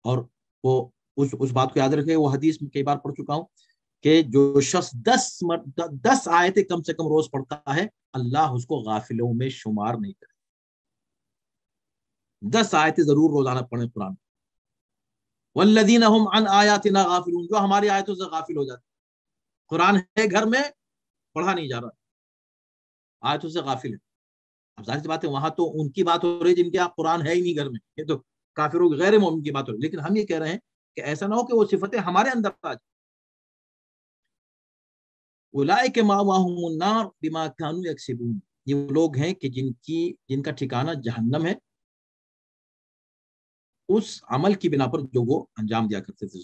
اور وہ اس بات کو یاد رکھے، وہ حدیث میں کئی بار پڑھ چکا ہوں کہ جو شخص 10 آیتیں کم سے کم روز پڑھتا ہے، اللہ اس کو غافلوں میں شمار نہیں کرے. 10 آیتیں ضرور روزانہ پڑھیں قرآن. والذین هم عن آیاتنا غافلون، جو ہماری آیتوں سے غافل ہو جاتے. قرآن ہے گھر میں، پڑھا نہیں جا رہا، آیتوں سے غافل ہے. اب ظاہر سی بات ہے وہاں تو ان کی بات ہو رہی ہے جن کے آپ قرآن ہے ہی نہیں گھر میں، یہ تو کافروں غیر مومن کی بات ہو رہی ہے. لیکن ہم یہ کہہ رہے ہیں کہ ایسا نہ ہو کہ وہ صفتیں ہمارے اندر آ جائیں. اولئک مأواہم النار بما كانوا یکسبون، یہ لوگ ہیں کہ جن کا ٹھکانہ جہنم ہے اس عمل کی بنا پر جو وہ انجام دیا کرتے تھے.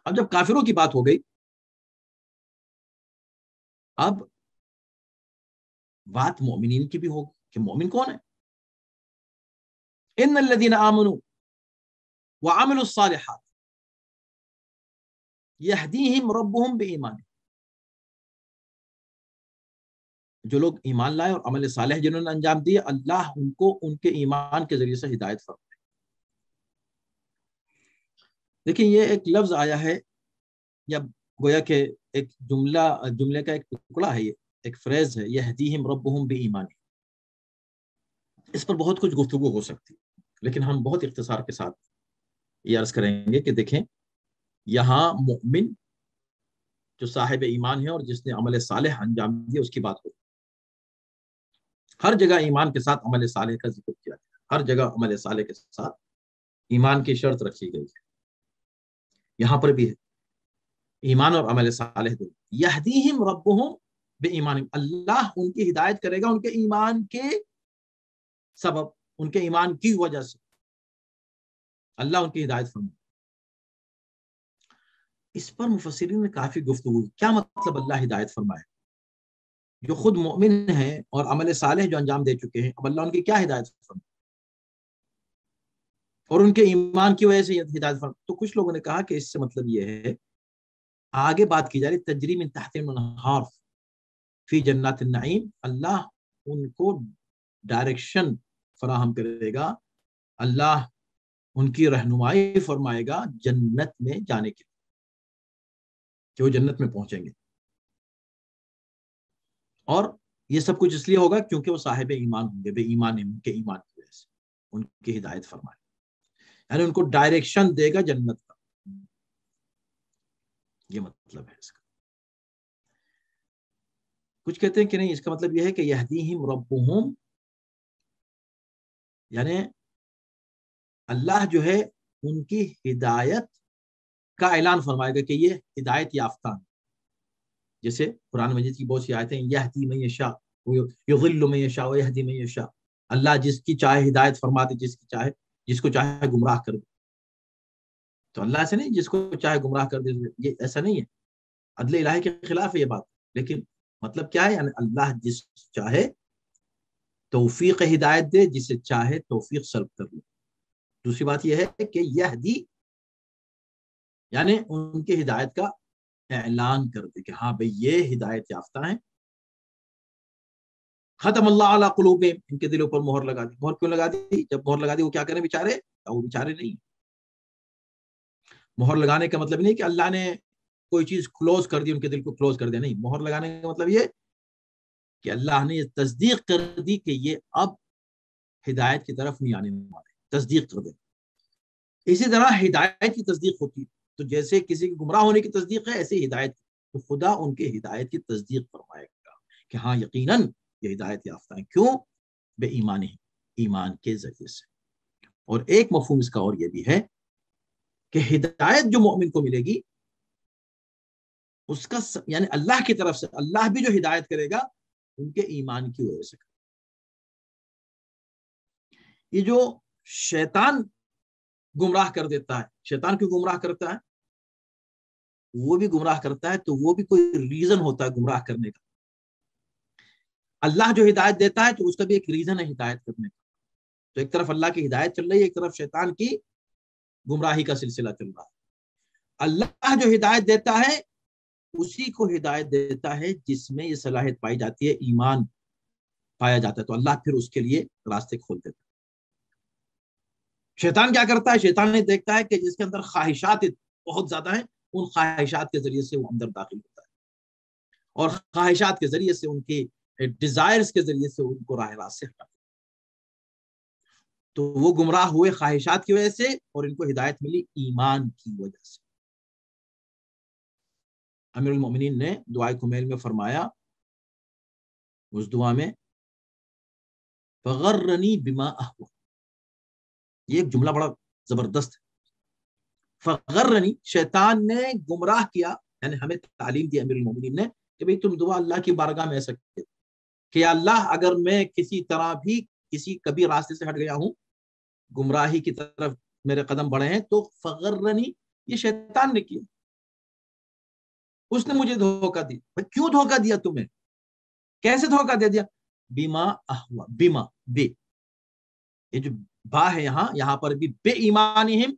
اب جب کافروں کی بات ہو گئی، اب بات مومنین کی بھی ہوگی کہ مومن کون ہے. ان الذین آمنوا وعملوا الصالحات یہدیہم ربہم بایمان. جو لوگ ایمان لائے اور عمل صالح جنہوں نے انجام دیے، اللہ ان کو ان کے ایمان کے ذریعے سے ہدایت فرمائے. دیکھیں یہ ایک لفظ آیا ہے، یا گویا کہ ایک جملے کا ایک ٹکڑا ہے، یہ ایک فریز ہے، یہدیہم ربہم بایمان. اس پر بہت کچھ گفتگو ہو سکتی، لیکن ہم بہت اختصار کے ساتھ یہ عرض کریں گے کہ دیکھیں یہاں مؤمن جو صاحب ایمان ہے اور جس نے عمل صالح انجام دیا اس کی بات ہو. ہر جگہ ایمان کے ساتھ عمل صالح کا ذکر کیا گیا، ہر جگہ عمل صالح کے ساتھ ایمان کی شرط رکھی گئی ہے. یہاں پر بھی ہے ایمان اور عمل صالح دو. یہدیہم ربہم بایمان، اللہ ان کی ہدایت کرے گا ان کے ایمان کے سبب، ان کے ایمان کی وجہ سے اللہ ان کی ہدایت فرمائے. اس پر مفسرین نے کافی گفتگو کی. کیا مطلب اللہ ہدایت فرمائے؟ جو خود مومن ہیں اور عمل صالح جو انجام دے چکے ہیں، اب اللہ ان کی کیا ہدایت فرمائے اور ان کے ایمان کی وجہ سے ہدایت فرمائے؟ تو کچھ لوگوں نے کہا کہ اس سے مطلب یہ ہے، آگے بات کی جا رہی تجری من تحتہم الانہار فی جنات النعیم، اللہ ان کو ڈائریکشن فراہم کرے گا، اللہ ان کی رہنمائی فرمائے گا جنت میں جانے کے لیے، کہ وہ جنت میں پہنچیں گے. اور یہ سب کچھ اس لیے ہوگا کیونکہ وہ صاحب ایمان ہوں گے، بے ایمان ہیں، ان کے ایمان کی وجہ سے ان کی ہدایت فرمائے، یعنی ان کو ڈائریکشن دے گا جنت کا. یہ مطلب ہے اس کا. کچھ کہتے ہیں کہ نہیں، اس کا مطلب یہ ہے کہ یہدیہم ربہم، یعنی اللہ جو ہے ان کی ہدایت کا اعلان فرمائے گا کہ یہ ہدایت یافتہ ہیں. جیسے قرآن مجید کی بہت سی آیتیں، یہدی من یشاء یضل من یشاء ویہدی من یشاء، اللہ جس کی چاہے ہدایت فرماتے، جس کو چاہے گمراہ کر دے. تو اللہ ایسے نہیں جس کو چاہے گمراہ کر دے، یہ ایسا نہیں ہے، عدل الہی کے خلاف ہے یہ بات. لیکن مطلب کیا ہے؟ یعنی اللہ جس چاہے توفیق ہدایت دے، جسے چاہے توفیق سلب کر لے. دوسری بات یہ ہے کہ یہدی یعنی ان کی ہدایت کا اعلان کر دے کہ ہاں بھئی یہ ہدایت یافتہ ہیں. ختم اللہ علی قلوبہم، ان کے دلوں پر مہر لگا دی. مہر کیوں لگا دی؟ جب مہر لگا دی وہ کیا کریں بیچارے؟ وہ بیچارے نہیں. مہر لگانے کا مطلب نہیں کہ اللہ نے کوئی چیز کلوز کر دی، ان کے دل کو کلوز کر دیا، نہیں. مہر لگانے کا مطلب یہ کہ اللہ نے یہ تصدیق کر دی کہ یہ اب ہدایت کی طرف نہیں آنے والے، تصدیق کر دے. اسی طرح ہدایت کی تصدیق ہوتی ہے، تو جیسے کسی کے گمراہ ہونے کی تصدیق ہے، ایسے ہدایت، تو خدا ان کے ہدایت کی تصدیق فرمائے گا کہ ہاں یقیناً یہ ہدایت یافتہ ہیں. کیوں؟ بے ایمان ہی، ایمان کے ذریعے سے. اور ایک مفہوم اس کا اور یہ بھی ہے کہ ہدایت جو مومن کو ملے گی اس کا یعنی اللہ کی طرف سے، اللہ بھی جو ہدایت کرے گا ان کے ایمان کی وجہ سے. یہ جو شیطان گمراہ کر دیتا ہے، شیطان کیوں گمراہ کرتا ہے؟ وہ بھی گمراہ کرتا ہے تو وہ بھی کوئی ریزن ہوتا ہے گمراہ کرنے کا. اللہ جو ہدایت دیتا ہے تو اس کا بھی ایک ریزن ہے ہدایت کرنے کا. تو ایک طرف اللہ کی ہدایت چل رہی ہے، ایک طرف شیطان کی گمراہی کا سلسلہ چل رہا ہے. اللہ جو ہدایت دیتا ہے اسی کو ہدایت دیتا ہے جس میں یہ صلاحیت پائی جاتی ہے، ایمان پایا جاتا ہے، تو اللہ پھر اس کے لیے راستے کھول دیتا ہے. شیطان کیا کرتا ہے؟ شیطان نے دیکھتا ہے کہ جس کے اندر خواہشات بہت زیادہ ہیں، ان خواہشات کے ذریعے سے وہ اندر داخل ہوتا ہے، اور خواہشات کے ذریعے سے، ان کی ڈیزائرز کے ذریعے سے ان کو راہ راست سے ہٹاتا ہے. تو وہ گمراہ ہوئے خواہشات کی وجہ سے، اور ان کو ہدایت ملی ایمان کی وجہ سے. امیر المؤمنین نے دعائے کمیل میں فرمایا، اس دعا میں فغرنی بما احوا، یہ ایک جملہ بڑا زبردست ہے. فغرنی، شیطان نے گمراہ کیا، یعنی ہمیں تعلیم دی امیر المؤمنین نے کہ بھئی تم دعا اللہ کی بارگاہ میں ایسا کہ اللہ اگر میں کسی طرح بھی کبھی راستے سے ہٹ گیا ہوں، گمراہی کی طرف میرے قدم بڑھے ہیں، تو فغرنی، یہ شیطان نے کیا، اس نے مجھے دھوکہ دی. کیوں دھوکہ دیا تمہیں؟ کیسے دھوکہ دے دیا؟ بیما احوا، بیما بے، یہ جو با ہے یہاں پر بھی بے ایمانہم،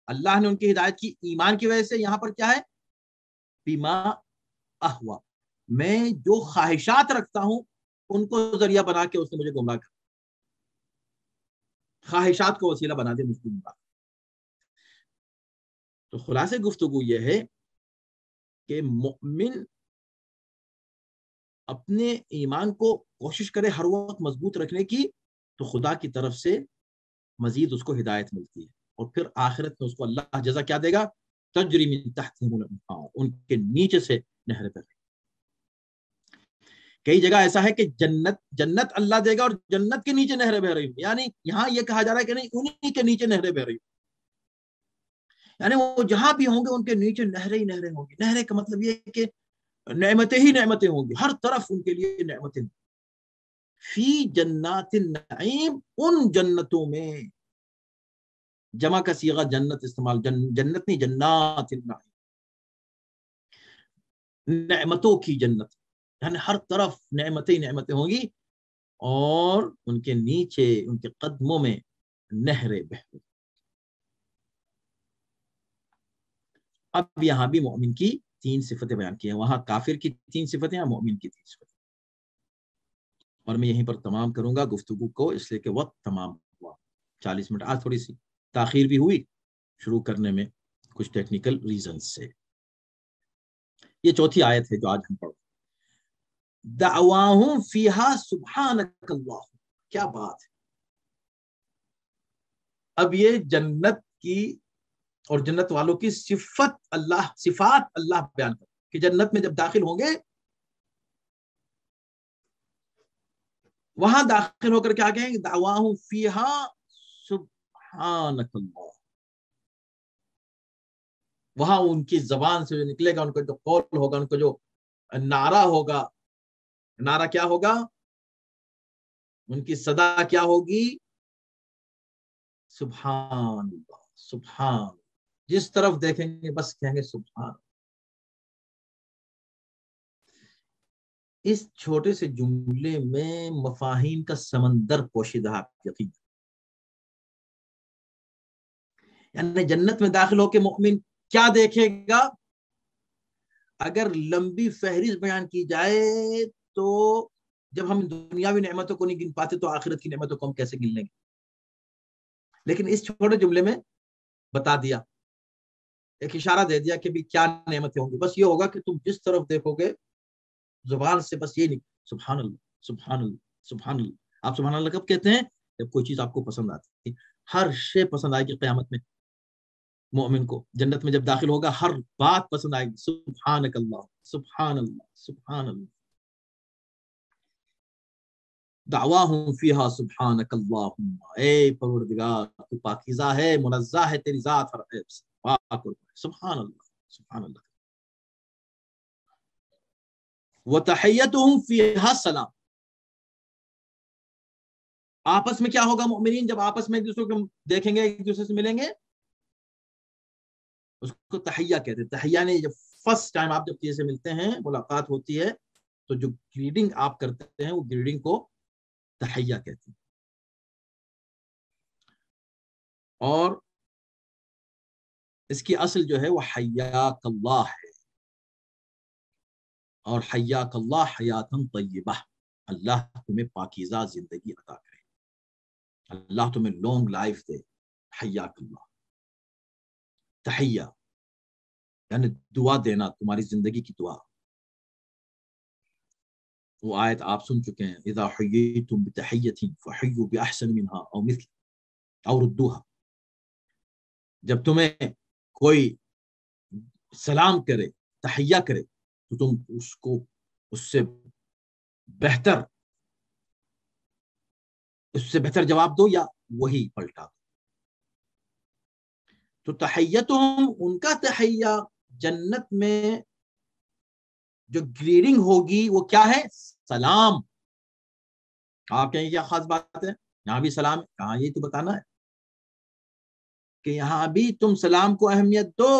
اللہ نے ان کی ہدایت کی ایمان کی وجہ سے، یہاں پر کیا ہے بیما احوا، میں جو خواہشات رکھتا ہوں ان کو ذریعہ بنا کے اس نے مجھے گمراہ کر، خواہشات کو وسیلہ بنا دے مجھ کو گمراہ۔ تو خلاصے گفتگو یہ ہے کہ مومن اپنے ایمان کو کوشش کرے ہر وقت مضبوط رکھنے کی، تو خدا کی طرف سے مزید اس کو ہدایت ملتی ہے، اور پھر آخرت میں اس کو اللہ جزا کیا دے گا، تجری من تحتہم الانہار، ان کے نیچے سے نہریں بہے۔ کئی جگہ ایسا ہے کہ جنت اللہ دے گا اور جنت کے نیچے نہریں بہ رہی ہوں، یعنی یہاں یہ کہا جا رہا ہے کہ نہیں انہی کے نیچے نہریں بہ رہی ہوں، یعنی وہ جہاں بھی ہوں گے ان کے نیچے نہریں ہی نہریں ہوں گی۔ نہریں کا مطلب یہ ہے کہ نعمتیں ہی نعمتیں ہوں گی، ہر طرف ان کے لیے نعمتیں، فی جنات النعیم، ان جنتوں میں، جمع کا صیغہ جنت استعمال، جنت نہیں جنات النعیم، نعمتوں کی جنت، یعنی ہر طرف نعمتیں نعمتیں ہوں گی، اور ان کے نیچے ان کے قدموں میں نہریں بہہ۔ اب یہاں بھی مومن کی 3 صفتیں بیان کی ہیں، وہاں کافر کی 3 صفتیں ہیں، مومن کی 3 صفتیں، اور میں یہیں پر تمام کروں گا گفتگو کو، اس لیے کہ وقت تمام ہوا 40 منٹ، آج تھوڑی سی تاخیر بھی ہوئی شروع کرنے میں کچھ ٹیکنیکل ریزنز سے۔ یہ چوتھی آیت ہے جو آج ہم پڑھ، دعواہم فیہا سبحانک اللہ، کیا بات ہے، اب یہ جنت کی اور جنت والوں کی صفات اللہ بیان کر کہ جنت میں جب داخل ہوں گے وہاں داخل ہو کر کیا کہیں گے، دعواہم فیہا سبحانک اللہ، وہاں ان کی زبان سے جو نکلے گا، ان کا جو قول ہوگا، ان کا جو نعرہ ہوگا، نعرہ کیا ہوگا، ان کی صدا کیا ہوگی، سبحان اللہ، سبحان، جس طرف دیکھیں گے بس کہیں گے سبحان۔ اس چھوٹے سے جملے میں مفاہیم کا سمندر پوشیدہ ہے، یقین، یعنی جنت میں داخل ہو کے مومن کیا دیکھے گا، اگر لمبی فہرست بیان کی جائے تو جب ہم دنیاوی نعمتوں کو نہیں گن پاتے تو آخرت کی نعمتوں کو ہم کیسے گن لیں گے، لیکن اس چھوٹے جملے میں بتا دیا، ایک اشارہ دے دیا کہ بھی کیا نعمتیں ہوں گی، بس یہ ہوگا کہ تم جس طرف دیکھو گے زبان سے بس یہ نہیں، سبحان اللہ، سبحان اللہ، سبحان اللہ۔ آپ سبحان اللہ کب کہتے ہیں، جب کوئی چیز آپ کو پسند آتی ہے، ہر شے پسند آئے گی قیامت میں مومن کو، جنت میں جب داخل ہوگا ہر بات پسند آئے گی، سبحانک اللہ، سبحان اللہ، سبحان اللہ، دعواہم فیہا سبحانک اللہم، اے پروردگار تو پاکیزہ ہے، منزہ ہے تیری ذات ہر عیب سے، پاک اور سبحان اللہ، سبحان اللہ، وتحیتہم فیہا سلام، آپس میں کیا ہوگا مومنین جب آپس میں ایک دوسرے کو دیکھیں گے، ایک دوسرے سے ملیں گے، اس کو تحیہ کہتے ہیں۔ تحیہ نے جب فرسٹ ٹائم آپ جب کسی سے ملتے ہیں، ملاقات ہوتی ہے، تو جو گریڈنگ آپ کرتے ہیں وہ گریڈنگ کو تحیہ کہتے ہیں، اور اس کی اصل جو ہے وہ حیاک اللہ ہے، اور حیاک اللہ حیاتن طیبہ، اللہ تمہیں پاکیزہ زندگی عطا کرے، اللہ تمہیں لانگ لائف دے، حیاک اللہ، تحیہ یعنی دعا دینا، تمہاری زندگی کی دعا، وہ آیت آپ سن چکے ہیں، اذا حییتم بتحیۃ فحیوا باحسن منها او مثل او ردوها، جب تمہیں کوئی سلام کرے، تحیہ کرے، تو تم اس کو اس سے بہتر جواب دو یا وہی پلٹا دو۔ تو تحیتہم، ان کا تحیہ جنت میں جو گریڈنگ ہوگی وہ کیا ہے، سلام۔ آپ کہیں کیا خاص بات ہے، یہاں بھی سلام ہے، کہاں یہ تو بتانا ہے کہ یہاں بھی تم سلام کو اہمیت دو،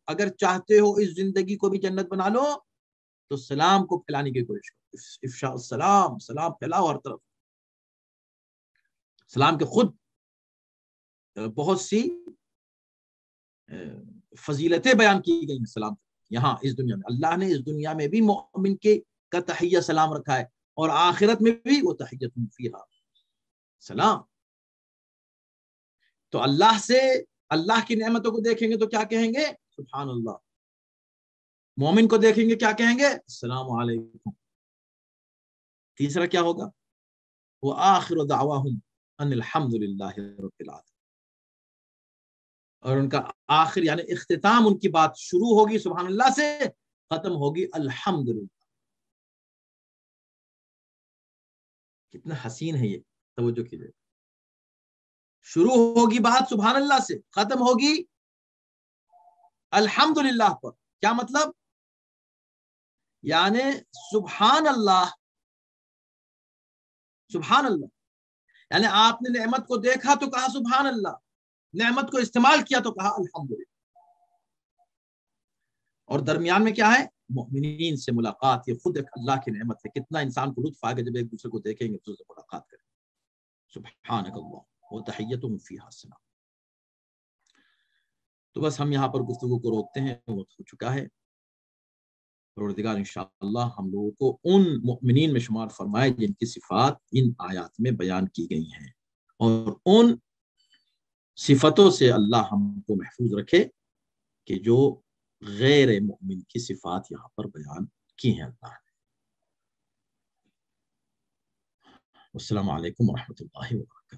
اگر چاہتے ہو اس زندگی کو بھی جنت بنا لو تو سلام کو پھیلانے کی کوشش کرو، افشاء السلام، سلام پھیلاؤ ہر طرف. سلام کے خود بہت سی فضیلتیں بیان کی گئی ہیں سلام یہاں اس دنیا میں. اللہ نے اس دنیا میں بھی مومن کے کا تحیہ سلام رکھا ہے اور آخرت میں بھی وہ تحیۃ فیہا سلام. تو اللہ سے اللہ کی نعمتوں کو دیکھیں گے تو کیا کہیں گے؟ سبحان اللہ. مومن کو دیکھیں گے کیا کہیں گے؟ السلام علیکم. تیسرا کیا ہوگا؟ وآخر دعواہم ان الحمد للہ رب العالمین. اور ان کا آخر یعنی اختتام ان کی بات شروع ہوگی سبحان اللہ سے، ختم ہوگی الحمدللہ. کتنا حسین ہے یہ، توجہ کیجئے. شروع ہوگی بات سبحان اللہ سے، ختم ہوگی الحمدللہ پر. کیا مطلب؟ یعنی سبحان اللہ، سبحان اللہ یعنی آپ نے نعمت کو دیکھا تو کہا سبحان اللہ، نعمت کو استعمال کیا تو کہا الحمدللہ. اور درمیان میں کیا ہے؟ مؤمنین سے ملاقات. یہ خود ایک اللہ کی نعمت ہے. کتنا انسان کو لطف آئے گا جب ایک دوسرے کو دیکھیں گے، دوسرے سے ملاقات کریں. سبحانک اللہ وتحیتہم فیہا السلام. تو بس ہم یہاں پر گفتگو کو روکتے ہیں، وقت ہو چکا ہے. پروردگار انشاءاللہ ہم لوگوں کو ان مؤمنین میں شمار فرمائے جن کی صفات ان آیات میں بیان کی گئی ہیں، اور ان صفتوں سے اللہ ہم کو محفوظ رکھے کہ جو غیر مؤمن کی صفات یہاں پر بیان کی ہیں اللہ نے. السلام علیکم ورحمۃ اللہ وبرکاتہ.